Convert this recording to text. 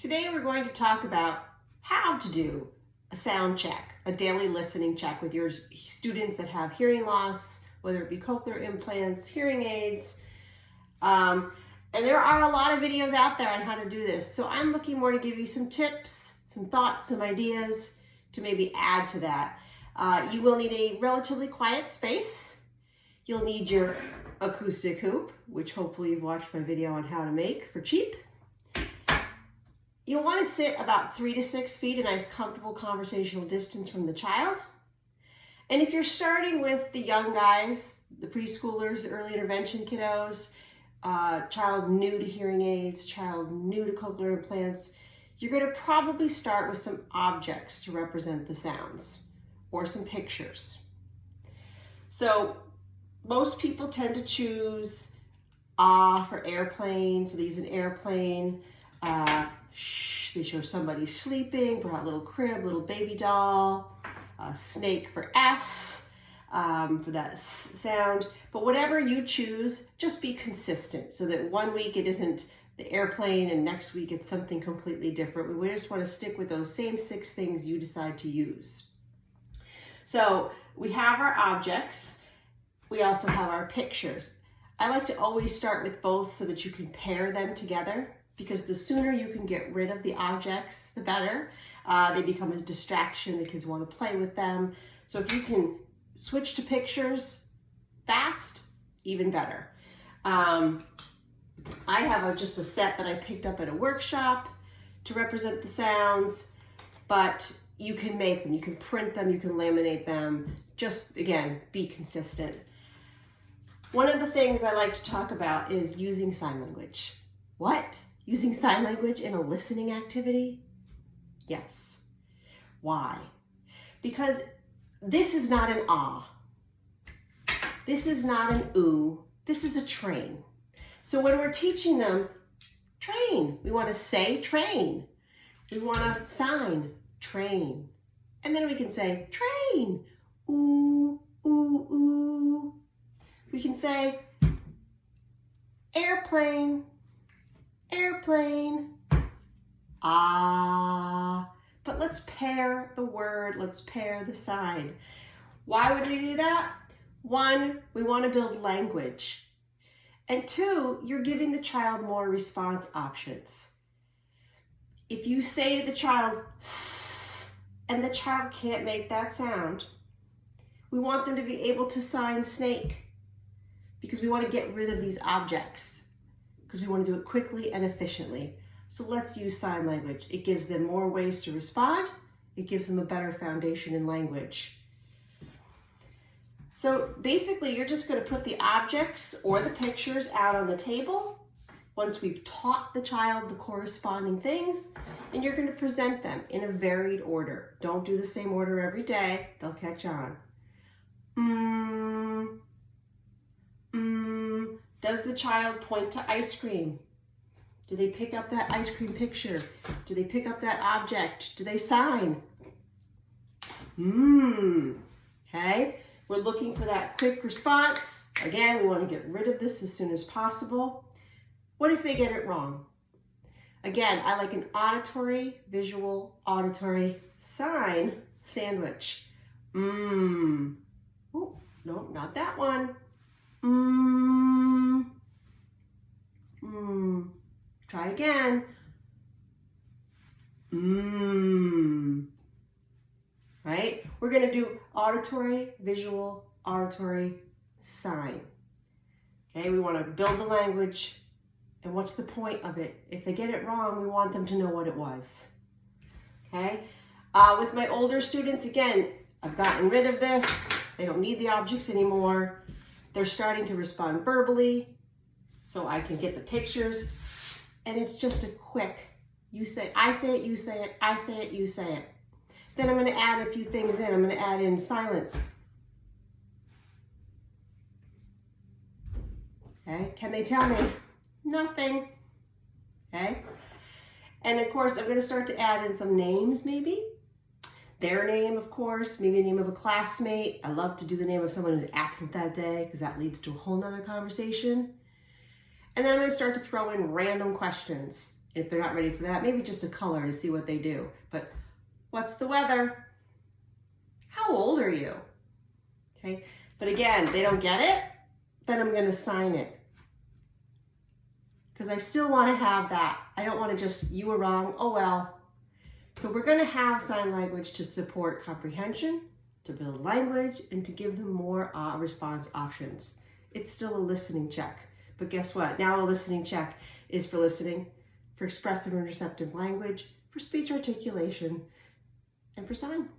Today we're going to talk about how to do a sound check, a daily listening check with your students that have hearing loss, whether it be cochlear implants, hearing aids. And there are a lot of videos out there on how to do this. So I'm looking more to give you some tips, some thoughts, some ideas to maybe add to that. You will need a relatively quiet space. You'll need your acoustic hoop, which hopefully you've watched my video on how to make for cheap. You'll want to sit about 3 to 6 feet, a nice comfortable conversational distance from the child. And if you're starting with the young guys, the preschoolers, the early intervention kiddos, child new to hearing aids, child new to cochlear implants, you're going to probably start with some objects to represent the sounds or some pictures. So most people tend to choose for airplane, so they use an airplane. They show somebody sleeping for a little crib, little baby doll, snake for S, for that sound. But whatever you choose, just be consistent so that one week it isn't the airplane and next week it's something completely different. We just want to stick with those same 6 things you decide to use. So we have our objects. We also have our pictures. I like to always start with both so that you can pair them together, because the sooner you can get rid of the objects, the better. They become a distraction. The kids want to play with them. So if you can switch to pictures fast, even better. I have just a set that I picked up at a workshop to represent the sounds, but you can make them, you can print them, you can laminate them. Just, again, be consistent. One of the things I like to talk about is using sign language. What? Using sign language in a listening activity? Yes. Why? Because this is not an ah. This is not an ooh. This is a train. So when we're teaching them, train. We want to say train. We want to sign train. And then we can say train. Ooh, ooh, ooh. We can say airplane. Airplane, ah, but let's pair the word, let's pair the sign. Why would we do that? 1, we want to build language. And 2, you're giving the child more response options. If you say to the child, "S," and the child can't make that sound, we want them to be able to sign snake, because we want to get rid of these objects. Because we want to do it quickly and efficiently. So let's use sign language. It gives them more ways to respond. It gives them a better foundation in language. So basically, you're just going to put the objects or the pictures out on the table once we've taught the child the corresponding things, and you're going to present them in a varied order. Don't do the same order every day. They'll catch on. Does the child point to ice cream? Do they pick up that ice cream picture? Do they pick up that object? Do they sign? Okay, we're looking for that quick response. Again, we want to get rid of this as soon as possible. What if they get it wrong? Again, I like an auditory, visual, auditory, sign sandwich. Oh, no, not that one. Try again. Right? We're going to do auditory, visual, auditory, sign. Okay, we want to build the language. And what's the point of it? If they get it wrong, we want them to know what it was. Okay? With my older students, again, I've gotten rid of this. They don't need the objects anymore. They're starting to respond verbally, so I can get the pictures. And it's just a quick, you say, I say it, you say it, I say it, you say it. Then I'm going to add a few things in. I'm going to add in silence. Okay, can they tell me? Nothing. Okay, and of course, I'm going to start to add in some names maybe. Their name, of course, maybe the name of a classmate. I love to do the name of someone who's absent that day because that leads to a whole nother conversation. And then I'm going to start to throw in random questions. If they're not ready for that, maybe just a color to see what they do. But what's the weather? How old are you? Okay, but again, they don't get it, then I'm gonna sign it. Because I still wanna have that. I don't wanna just, you were wrong, oh well. So we're gonna have sign language to support comprehension, to build language, and to give them more response options. It's still a listening check. But guess what? Now a listening check is for listening, for expressive and receptive language, for speech articulation, and for sign.